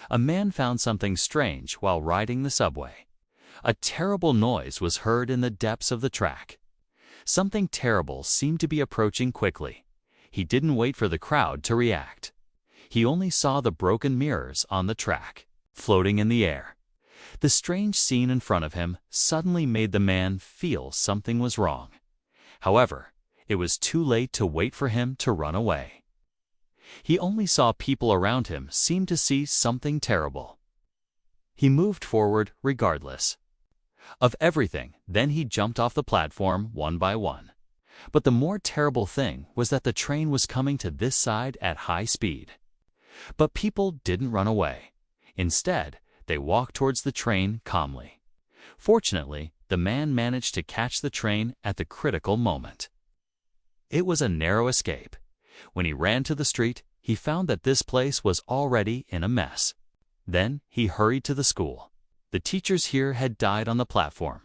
A man found something strange while riding the subway. A terrible noise was heard in the depths of the track. Something terrible seemed to be approaching quickly. He didn't wait for the crowd to react. He only saw the broken mirrors on the track, floating in the air. The strange scene in front of him suddenly made the man feel something was wrong. However, it was too late to wait for him to run away. He only saw people around him seem to see something terrible. He moved forward regardless of everything. Then he jumped off the platform one by one. But the more terrible thing was that the train was coming to this side at high speed. But people didn't run away. Instead, they walked towards the train calmly. Fortunately, the man managed to catch the train at the critical moment. It was a narrow escape. When he ran to the street, he found that this place was already in a mess. Then he hurried to the school. The teachers here had died on the platform.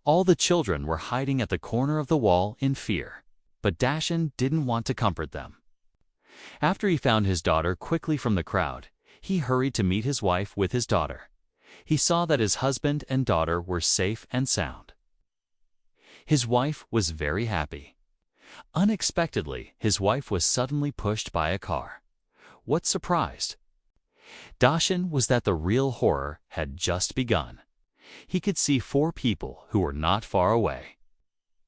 All the children were hiding at the corner of the wall in fear. But Dashan didn't want to comfort them. After he found his daughter quickly from the crowd, he hurried to meet his wife with his daughter. He saw that his husband and daughter were safe and sound. His wife was very happy. Unexpectedly, his wife was suddenly pushed by a car. What surprised Dashan was that the real horror had just begun. He could see 4 people who were not far away.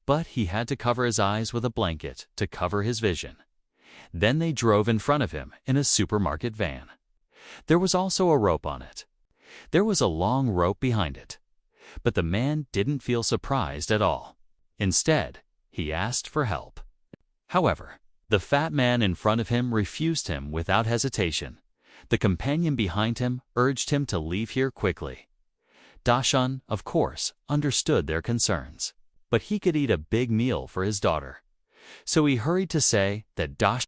But he had to cover his eyes with a blanket to cover his vision. Then they drove in front of him in a supermarket van. There was also a rope on it. There was a long rope behind it. But the man didn't feel surprised at all. Instead, he asked for help. However, the fat man in front of him refused him without hesitation. The companion behind him urged him to leave here quickly. Dashan, of course, understood their concerns, but he could eat a big meal for his daughter. So he hurried to say that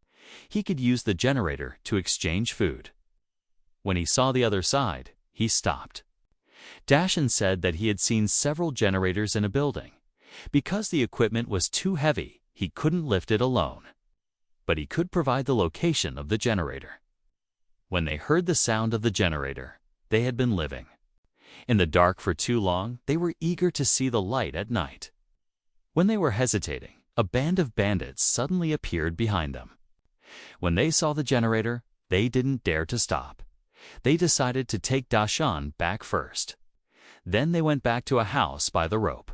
he could use the generator to exchange food. When he saw the other side, he stopped. Dashan said that he had seen several generators in a building. Because the equipment was too heavy, he couldn't lift it alone. But he could provide the location of the generator. When they heard the sound of the generator, they had been living in the dark for too long. They were eager to see the light at night. When they were hesitating, a band of bandits suddenly appeared behind them. When they saw the generator, they didn't dare to stop. They decided to take Dashan back first. Then they went back to a house by the rope.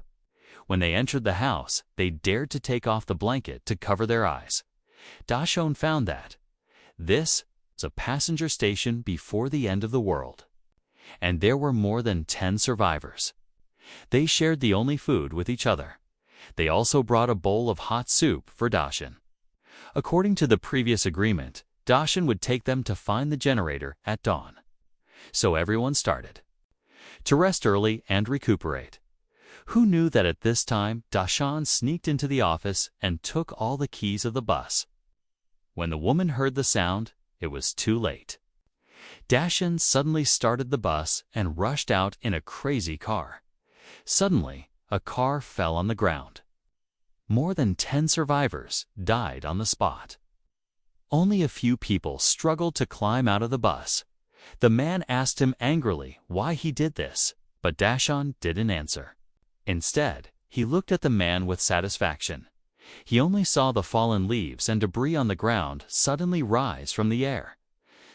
When they entered the house, they dared to take off the blanket to cover their eyes. Dashan found that this was a passenger station before the end of the world. And there were more than 10 survivors. They shared the only food with each other. They also brought a bowl of hot soup for Dashan. According to the previous agreement, Dashan would take them to find the generator at dawn. So everyone started to rest early and recuperate. Who knew that at this time Dashan sneaked into the office and took all the keys of the bus? When the woman heard the sound, it was too late. Dashan suddenly started the bus and rushed out in a crazy car. Suddenly, a car fell on the ground. More than 10 survivors died on the spot. Only a few people struggled to climb out of the bus. The man asked him angrily why he did this, but Dashan didn't answer. Instead, he looked at the man with satisfaction. He only saw the fallen leaves and debris on the ground suddenly rise from the air.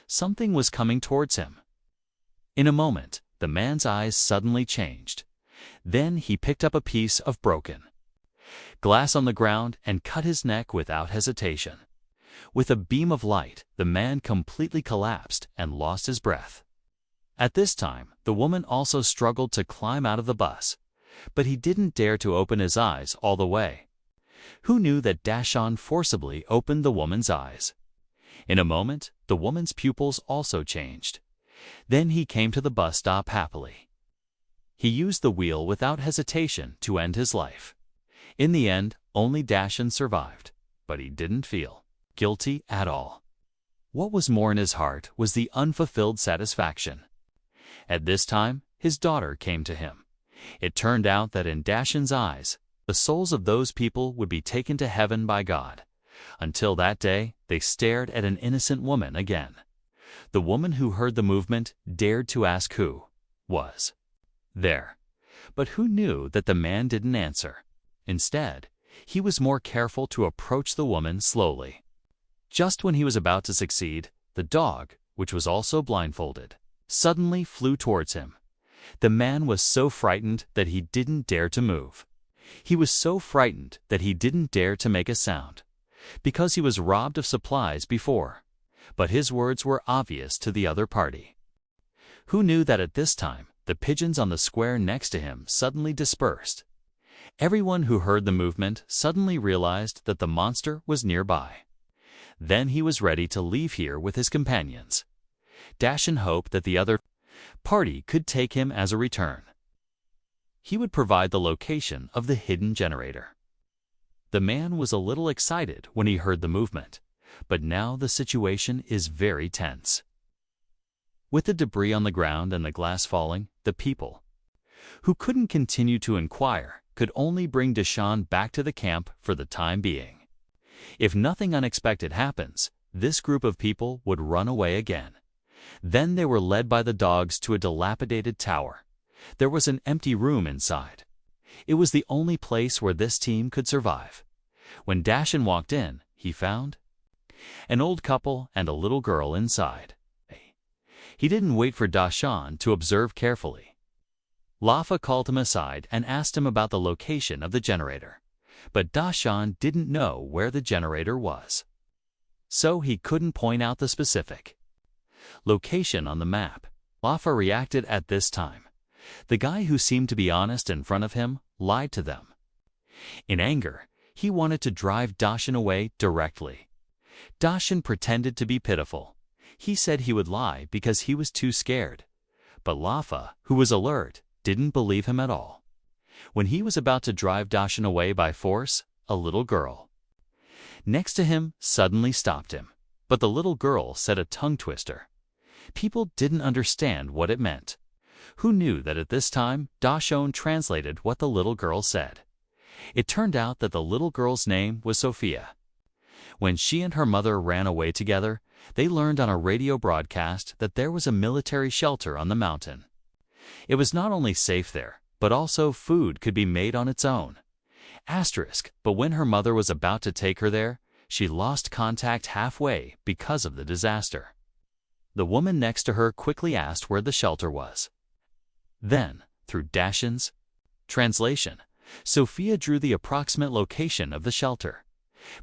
Something was coming towards him. In a moment, the man's eyes suddenly changed. Then he picked up a piece of broken glass on the ground and cut his neck without hesitation. With a beam of light, the man completely collapsed and lost his breath. At this time, the woman also struggled to climb out of the bus, but he didn't dare to open his eyes all the way. Who knew that Dashan forcibly opened the woman's eyes? In a moment, the woman's pupils also changed. Then he came to the bus stop happily. He used the wheel without hesitation to end his life. In the end, only Dashan survived, but he didn't feel guilty at all. What was more in his heart was the unfulfilled satisfaction. At this time, his daughter came to him. It turned out that in Dashan's eyes, the souls of those people would be taken to heaven by God. Until that day, they stared at an innocent woman again. The woman who heard the movement dared to ask who was there, but who knew that the man didn't answer. Instead, he was more careful to approach the woman slowly. Just when he was about to succeed, the dog, which was also blindfolded, suddenly flew towards him. The man was so frightened that he didn't dare to move. He was so frightened that he didn't dare to make a sound, because he was robbed of supplies before. But his words were obvious to the other party. Who knew that at this time, the pigeons on the square next to him suddenly dispersed. Everyone who heard the movement suddenly realized that the monster was nearby. Then he was ready to leave here with his companions. Dashan hoped that the other party could take him as a return. He would provide the location of the hidden generator. The man was a little excited when he heard the movement, but now the situation is very tense. With the debris on the ground and the glass falling, the people who couldn't continue to inquire could only bring Dashan back to the camp for the time being. If nothing unexpected happens, this group of people would run away again. Then they were led by the dogs to a dilapidated tower. There was an empty room inside. It was the only place where this team could survive. When Dashan walked in, he found an old couple and a little girl inside. He didn't wait for Dashan to observe carefully. Lafa called him aside and asked him about the location of the generator. But Dashan didn't know where the generator was, so he couldn't point out the specific location on the map. Lafa reacted at this time. The guy who seemed to be honest in front of him lied to them. In anger, he wanted to drive Dashan away directly. Dashan pretended to be pitiful. He said he would lie because he was too scared. But Lafa, who was alert, didn't believe him at all. When he was about to drive Dashan away by force, a little girl next to him suddenly stopped him. But the little girl said a tongue twister. People didn't understand what it meant. Who knew that at this time, Dashan translated what the little girl said. It turned out that the little girl's name was Sophia. When she and her mother ran away together, they learned on a radio broadcast that there was a military shelter on the mountain. It was not only safe there, but also food could be made on its own. But when her mother was about to take her there, she lost contact halfway because of the disaster. The woman next to her quickly asked where the shelter was. Then, through Dashan's translation, Sophia drew the approximate location of the shelter.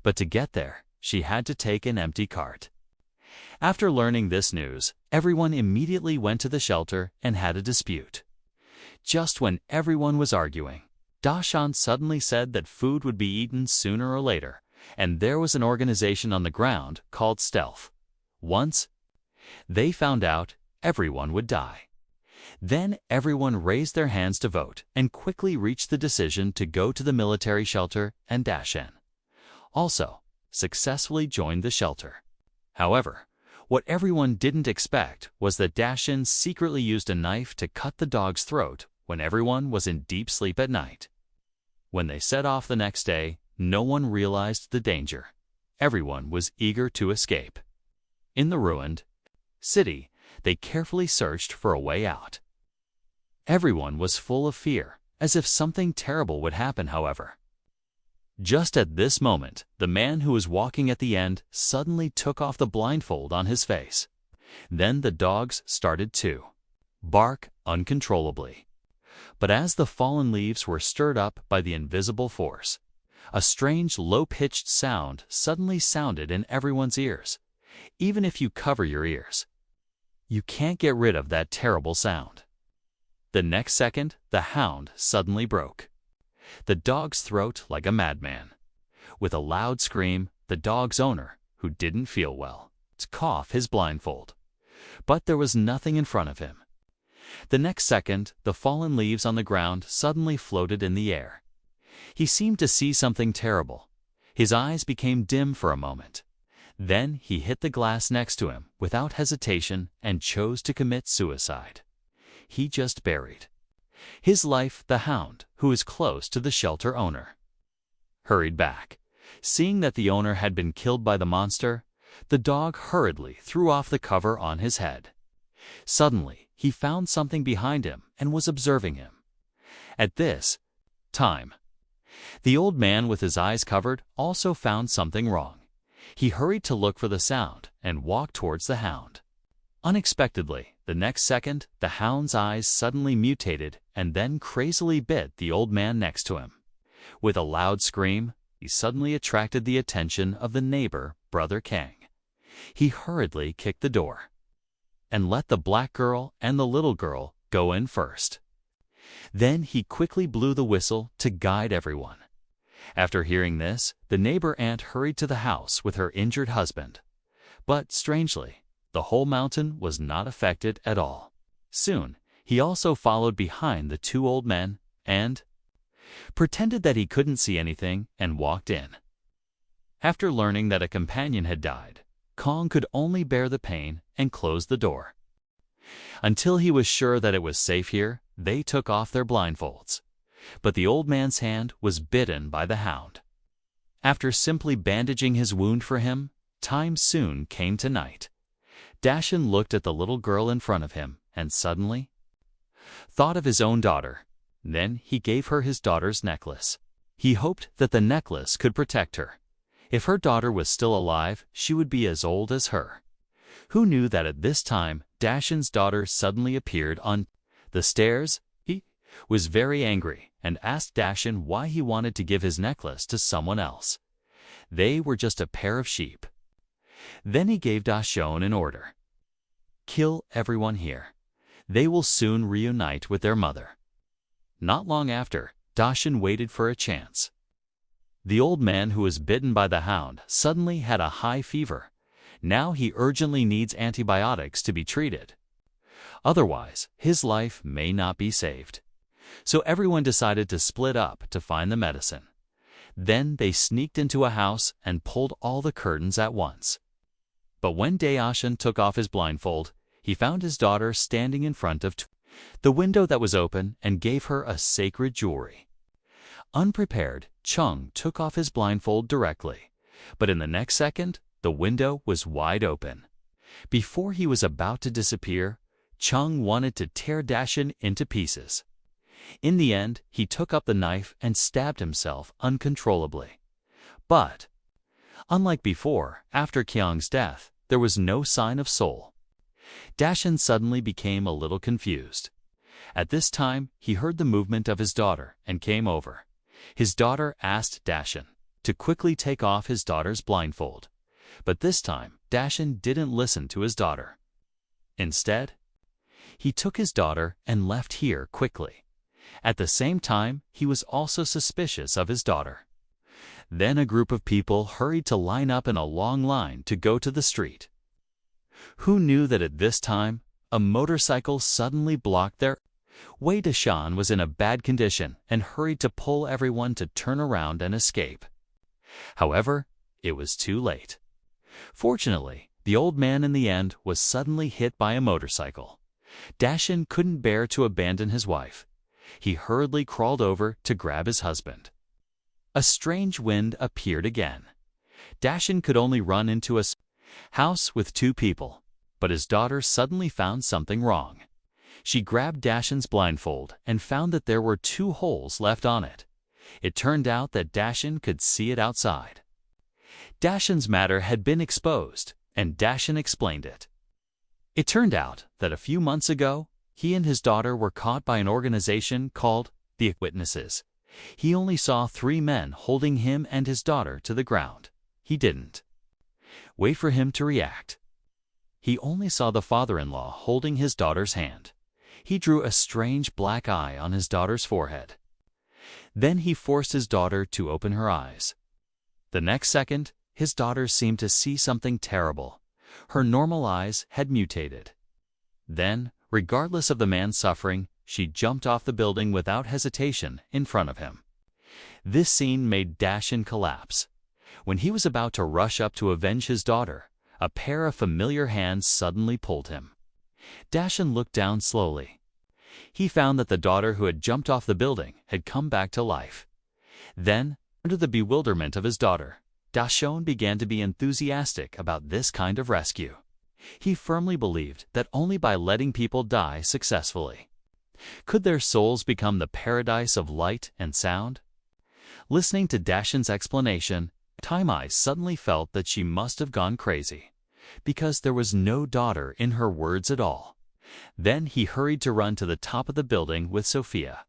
But to get there, she had to take an empty cart. After learning this news, everyone immediately went to the shelter and had a dispute. Just when everyone was arguing, Dashan suddenly said that food would be eaten sooner or later, and there was an organization on the ground called Stealth. Once they found out, everyone would die. Then everyone raised their hands to vote and quickly reached the decision to go to the military shelter, and Dashan also successfully joined the shelter. However, what everyone didn't expect was that Dashan secretly used a knife to cut the dog's throat when everyone was in deep sleep at night. When they set off the next day, no one realized the danger. Everyone was eager to escape. In the ruined city, they carefully searched for a way out. Everyone was full of fear, as if something terrible would happen, however. Just at this moment, the man who was walking at the end suddenly took off the blindfold on his face. Then the dogs started to bark uncontrollably. But as the fallen leaves were stirred up by the invisible force, a strange low-pitched sound suddenly sounded in everyone's ears. Even if you cover your ears, you can't get rid of that terrible sound. The next second, the hound suddenly broke the dog's throat like a madman. With a loud scream, the dog's owner, who didn't feel well, took off his blindfold. But there was nothing in front of him. The next second, the fallen leaves on the ground suddenly floated in the air. He seemed to see something terrible. His eyes became dim for a moment. Then he hit the glass next to him without hesitation and chose to commit suicide. He just buried his life. The hound, who is close to the shelter owner, hurried back. Seeing that the owner had been killed by the monster, The dog hurriedly threw off the cover on his head. Suddenly, he found something behind him and was observing him. At this time, the old man with his eyes covered also found something wrong. He hurried to look for the sound and walked towards the hound. Unexpectedly, the next second, the hound's eyes suddenly mutated and then crazily bit the old man next to him. With a loud scream, he suddenly attracted the attention of the neighbor, Brother Kang. He hurriedly kicked the door and let the black girl and the little girl go in first. Then he quickly blew the whistle to guide everyone. After hearing this, the neighbor aunt hurried to the house with her injured husband. But strangely, the whole mountain was not affected at all. Soon, he also followed behind the two old men and pretended that he couldn't see anything and walked in. After learning that a companion had died, Kong could only bear the pain and close the door. Until he was sure that it was safe here, they took off their blindfolds. But the old man's hand was bitten by the hound. After simply bandaging his wound for him, time soon came to night. Dashin looked at the little girl in front of him and suddenly thought of his own daughter. Then he gave her his daughter's necklace. He hoped that the necklace could protect her. If her daughter was still alive, she would be as old as her. Who knew that at this time, Dashin's daughter suddenly appeared on the stairs? He was very angry and asked Dashin why he wanted to give his necklace to someone else. They were just a pair of sheep. Then he gave Dashin an order. Kill everyone here. They will soon reunite with their mother. Not long after, Dashin waited for a chance. The old man who was bitten by the hound suddenly had a high fever. Now he urgently needs antibiotics to be treated. Otherwise, his life may not be saved. So everyone decided to split up to find the medicine. Then they sneaked into a house and pulled all the curtains at once. But when Dashin took off his blindfold, he found his daughter standing in front of the window that was open and gave her a sacred jewelry. Unprepared, Chung took off his blindfold directly, but in the next second, the window was wide open. Before he was about to disappear, Chung wanted to tear Dashin into pieces. In the end, he took up the knife and stabbed himself uncontrollably. But, unlike before, after Kyung's death, there was no sign of soul. Dashin suddenly became a little confused. At this time, he heard the movement of his daughter and came over. His daughter asked Dashin to quickly take off his daughter's blindfold. But this time, Dashin didn't listen to his daughter. Instead, he took his daughter and left here quickly. At the same time, he was also suspicious of his daughter. Then a group of people hurried to line up in a long line to go to the street. Who knew that at this time, a motorcycle suddenly blocked their way? Dashin was in a bad condition and hurried to pull everyone to turn around and escape. However, it was too late. Fortunately, the old man in the end was suddenly hit by a motorcycle. Dashin couldn't bear to abandon his wife. He hurriedly crawled over to grab his husband. A strange wind appeared again. Dashin could only run into a house with two people, but his daughter suddenly found something wrong. She grabbed Dashin's blindfold and found that there were two holes left on it. It turned out that Dashin could see it outside. Dashin's matter had been exposed, and Dashin explained it. It turned out that a few months ago, he and his daughter were caught by an organization called the Witnesses. He only saw 3 men holding him and his daughter to the ground. He didn't wait for him to react. He only saw the father-in-law holding his daughter's hand. He drew a strange black eye on his daughter's forehead. Then he forced his daughter to open her eyes. The next second, his daughter seemed to see something terrible. Her normal eyes had mutated. Then, regardless of the man's suffering, she jumped off the building without hesitation in front of him. This scene made Dashin collapse. When he was about to rush up to avenge his daughter, a pair of familiar hands suddenly pulled him. Dashin looked down slowly. He found that the daughter who had jumped off the building had come back to life. Then, under the bewilderment of his daughter, Dashon began to be enthusiastic about this kind of rescue. He firmly believed that only by letting people die successfully could their souls become the paradise of light and sound. Listening to Dashon's explanation, Taimai suddenly felt that she must have gone crazy, because there was no daughter in her words at all. Then he hurried to run to the top of the building with Sophia.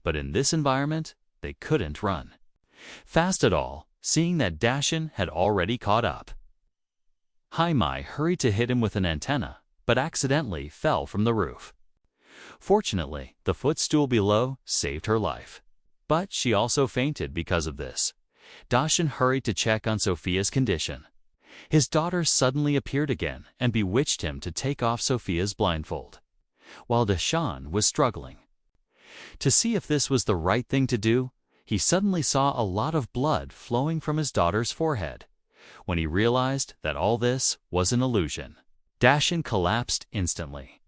But in this environment, they couldn't run fast at all, seeing that Dashon had already caught up. Taimai hurried to hit him with an antenna, but accidentally fell from the roof. Fortunately, the footstool below saved her life, but she also fainted because of this. Dashon hurried to check on Sophia's condition. His daughter suddenly appeared again and bewitched him to take off Sophia's blindfold, while Dashon was struggling. To see if this was the right thing to do, he suddenly saw a lot of blood flowing from his daughter's forehead. When he realized that all this was an illusion, Dashon collapsed instantly.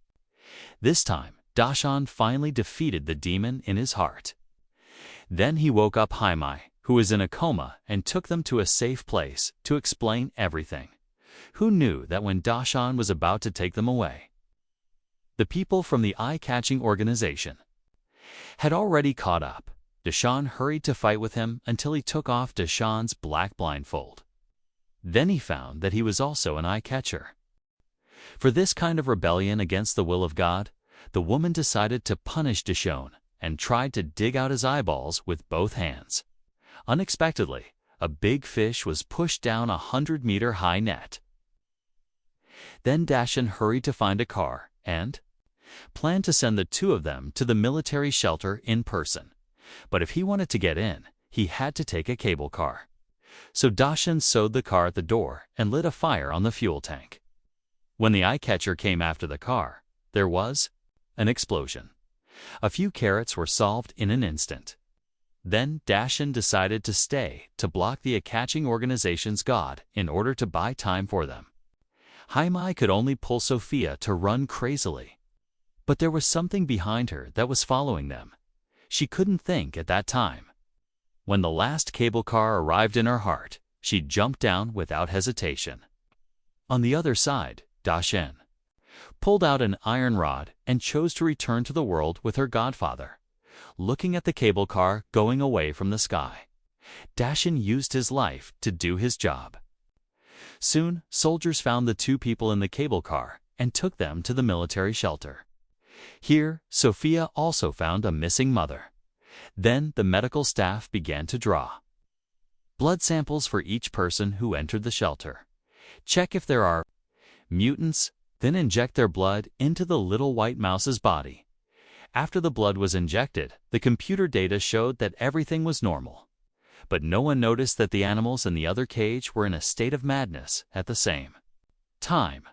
This time, Dashon finally defeated the demon in his heart. Then he woke up Taimai, who was in a coma, and took them to a safe place to explain everything. Who knew that when Dashon was about to take them away, the people from the eye-catching organization had already caught up? Dashon hurried to fight with him until he took off Dashon's black blindfold. Then he found that he was also an eye-catcher. For this kind of rebellion against the will of God, the woman decided to punish Dashon and tried to dig out his eyeballs with both hands. Unexpectedly, a big fish was pushed down a 100-meter-high net. Then Dashon hurried to find a car and planned to send the two of them to the military shelter in person. But if he wanted to get in, he had to take a cable car. So Dashon sewed the car at the door and lit a fire on the fuel tank. When the eye-catcher came after the car, there was an explosion. A few carrots were solved in an instant. Then Dashon decided to stay to block the eye-catching organization's god in order to buy time for them. Taimai could only pull Sophia to run crazily. But there was something behind her that was following them. She couldn't think at that time. When the last cable car arrived in her heart, she jumped down without hesitation. On the other side, Dashon pulled out an iron rod and chose to return to the world with her godfather. Looking at the cable car going away from the sky, Dashon used his life to do his job. Soon, soldiers found the two people in the cable car and took them to the military shelter. Here, Sophia also found a missing mother. Then the medical staff began to draw blood samples for each person who entered the shelter. Check if there are mutants, then inject their blood into the little white mouse's body. After the blood was injected, the computer data showed that everything was normal. But no one noticed that the animals in the other cage were in a state of madness at the same time.